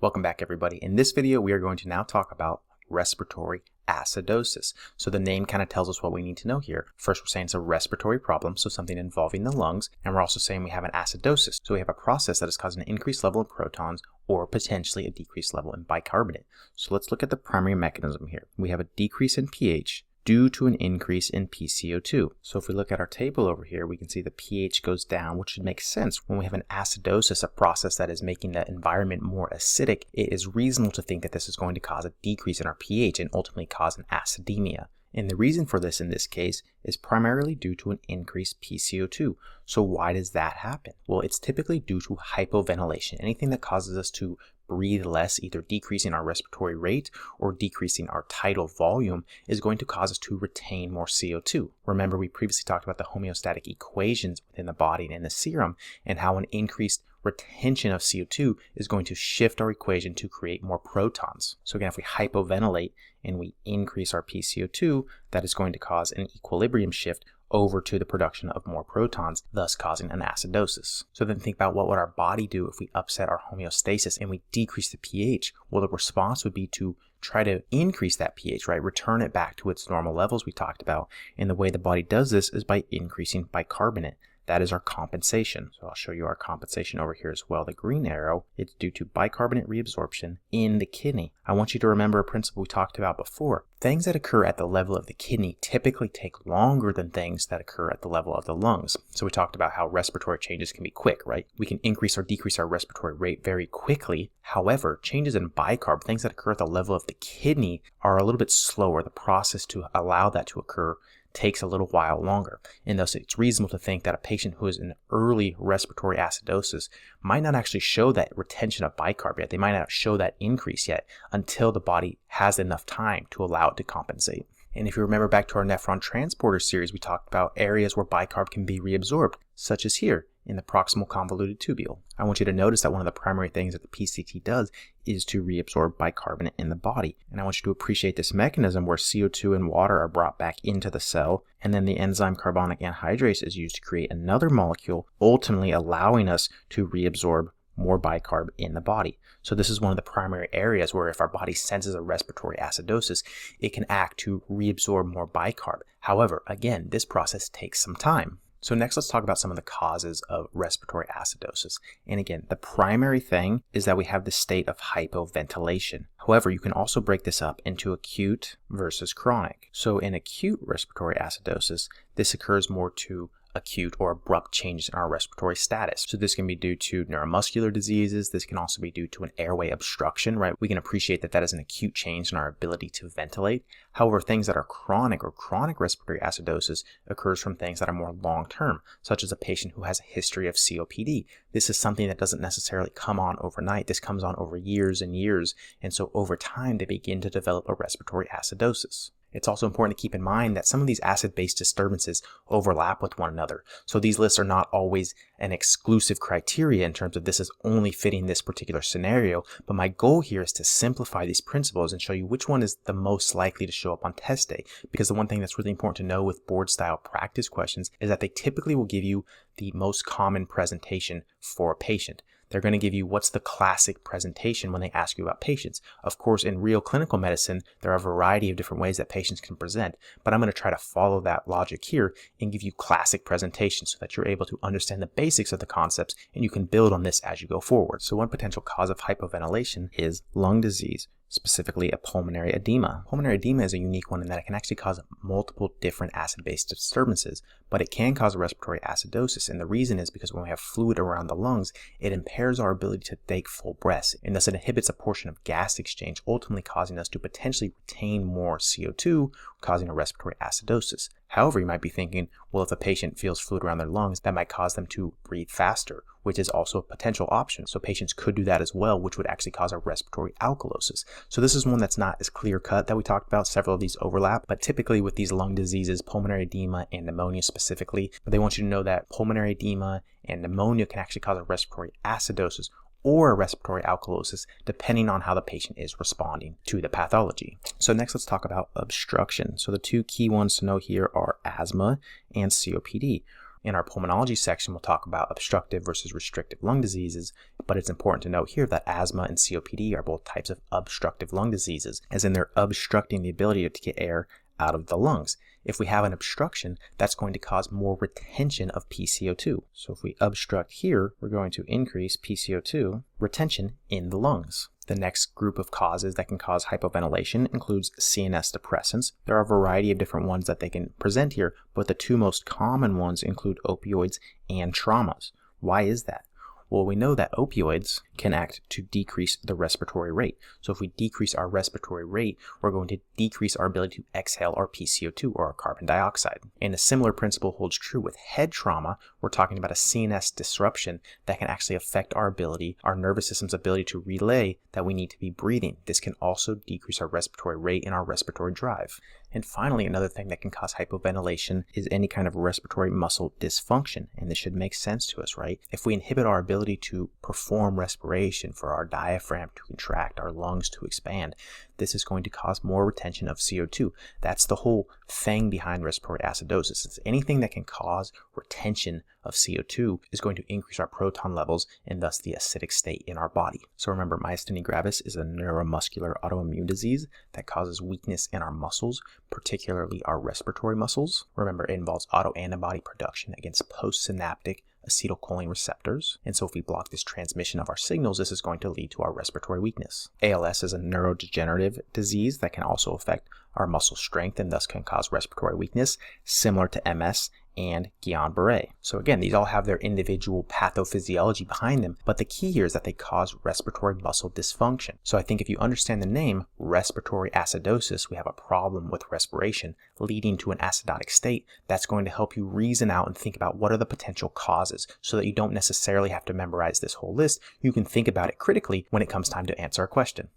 Welcome back, everybody. In this video, we are going to now talk about respiratory acidosis. So the name kind of tells us what we need to know here. First, we're saying it's a respiratory problem, so something involving the lungs, and we're also saying we have an acidosis. So we have a process that is causing an increased level of protons or potentially a decreased level in bicarbonate. So let's look at the primary mechanism here. We have a decrease in pH due to an increase in PCO2. So if we look at our table over here, we can see the pH goes down, which should make sense. When we have an acidosis, a process that is making the environment more acidic, it is reasonable to think that this is going to cause a decrease in our pH and ultimately cause an acidemia. And the reason for this in this case is primarily due to an increased PCO2. So why does that happen? Well, it's typically due to hypoventilation. Anything that causes us to breathe less, either decreasing our respiratory rate or decreasing our tidal volume, is going to cause us to retain more CO2. Remember, we previously talked about the homeostatic equations within the body and in the serum, and how an increased retention of CO2 is going to shift our equation to create more protons. So again, if we hypoventilate and we increase our PCO2, that is going to cause an equilibrium shift over to the production of more protons, thus causing an acidosis. So then think about what would our body do if we upset our homeostasis and we decrease the pH? Well, the response would be to try to increase that pH, right? Return it back to its normal levels we talked about. And the way the body does this is by increasing bicarbonate. That is our compensation. So I'll show you our compensation over here as well. The green arrow, it's due to bicarbonate reabsorption in the kidney. I want you to remember a principle we talked about before. Things that occur at the level of the kidney typically take longer than things that occur at the level of the lungs. So we talked about how respiratory changes can be quick, right? We can increase or decrease our respiratory rate very quickly. However, changes in bicarb, things that occur at the level of the kidney, are a little bit slower. The process to allow that to occur takes a little while longer, and thus it's reasonable to think that a patient who is in early respiratory acidosis might not actually show that retention of bicarb yet. They might not show that increase yet until the body has enough time to allow it to compensate. And if you remember back to our nephron transporter series, we talked about areas where bicarb can be reabsorbed, such as here in the proximal convoluted tubule. I want you to notice that one of the primary things that the PCT does is to reabsorb bicarbonate in the body. And I want you to appreciate this mechanism where CO2 and water are brought back into the cell, and then the enzyme carbonic anhydrase is used to create another molecule, ultimately allowing us to reabsorb more bicarb in the body. So this is one of the primary areas where if our body senses a respiratory acidosis, it can act to reabsorb more bicarb. However, again, this process takes some time. So next, let's talk about some of the causes of respiratory acidosis. And again, the primary thing is that we have the state of hypoventilation. However, you can also break this up into acute versus chronic. So in acute respiratory acidosis, this occurs more to acute or abrupt changes in our respiratory status. So this can be due to neuromuscular diseases. This can also be due to an airway obstruction, right? We can appreciate that that is an acute change in our ability to ventilate. However, things that are chronic or chronic respiratory acidosis occurs from things that are more long-term, such as a patient who has a history of COPD. This is something that doesn't necessarily come on overnight. This comes on over years and years. And so over time, they begin to develop a respiratory acidosis. It's also important to keep in mind that some of these acid-base disturbances overlap with one another. So these lists are not always an exclusive criteria in terms of this is only fitting this particular scenario, but my goal here is to simplify these principles and show you which one is the most likely to show up on test day. Because the one thing that's really important to know with board-style practice questions is that they typically will give you the most common presentation for a patient. They're going to give you what's the classic presentation when they ask you about patients. Of course, in real clinical medicine, there are a variety of different ways that patients can present, but I'm going to try to follow that logic here and give you classic presentations so that you're able to understand the basics of the concepts and you can build on this as you go forward. So one potential cause of hypoventilation is lung disease, specifically a pulmonary edema. Pulmonary edema is a unique one in that it can actually cause multiple different acid-base disturbances, but it can cause a respiratory acidosis. And the reason is because when we have fluid around the lungs, it impairs our ability to take full breaths, and thus it inhibits a portion of gas exchange, ultimately causing us to potentially retain more CO2, causing a respiratory acidosis. However, you might be thinking, well, if a patient feels fluid around their lungs, that might cause them to breathe faster, which is also a potential option. So patients could do that as well, which would actually cause a respiratory alkalosis. So this is one that's not as clear cut that we talked about. Several of these overlap, but typically with these lung diseases, pulmonary edema and pneumonia specifically, but they want you to know that pulmonary edema and pneumonia can actually cause a respiratory acidosis or a respiratory alkalosis, depending on how the patient is responding to the pathology. So next, let's talk about obstruction. So the two key ones to know here are asthma and COPD. In our pulmonology section, we'll talk about obstructive versus restrictive lung diseases, but it's important to note here that asthma and COPD are both types of obstructive lung diseases, as in they're obstructing the ability to get air out of the lungs. If we have an obstruction, that's going to cause more retention of PCO2. So if we obstruct here, we're going to increase PCO2 retention in the lungs. The next group of causes that can cause hypoventilation includes CNS depressants. There are a variety of different ones that they can present here, but the two most common ones include opioids and traumas. Why is that? Well, we know that opioids can act to decrease the respiratory rate. So if we decrease our respiratory rate, we're going to decrease our ability to exhale our PCO2 or our carbon dioxide. And a similar principle holds true with head trauma. We're talking about a CNS disruption that can actually affect our ability, our nervous system's ability to relay that we need to be breathing. This can also decrease our respiratory rate and our respiratory drive. And finally, another thing that can cause hypoventilation is any kind of respiratory muscle dysfunction. And this should make sense to us, right? If we inhibit our ability to perform respiration, for our diaphragm to contract, our lungs to expand, this is going to cause more retention of CO2. That's the whole thing behind respiratory acidosis. It's anything that can cause retention of CO2 is going to increase our proton levels and thus the acidic state in our body. So remember, myasthenia gravis is a neuromuscular autoimmune disease that causes weakness in our muscles, particularly our respiratory muscles. Remember, it involves autoantibody production against postsynaptic acetylcholine receptors. And so if we block this transmission of our signals, this is going to lead to our respiratory weakness. ALS is a neurodegenerative disease that can also affect our muscle strength and thus can cause respiratory weakness, similar to MS and Guillain-Barré. So again, these all have their individual pathophysiology behind them, but the key here is that they cause respiratory muscle dysfunction. So I think if you understand the name respiratory acidosis, we have a problem with respiration leading to an acidotic state. That's going to help you reason out and think about what are the potential causes so that you don't necessarily have to memorize this whole list. You can think about it critically when it comes time to answer a question.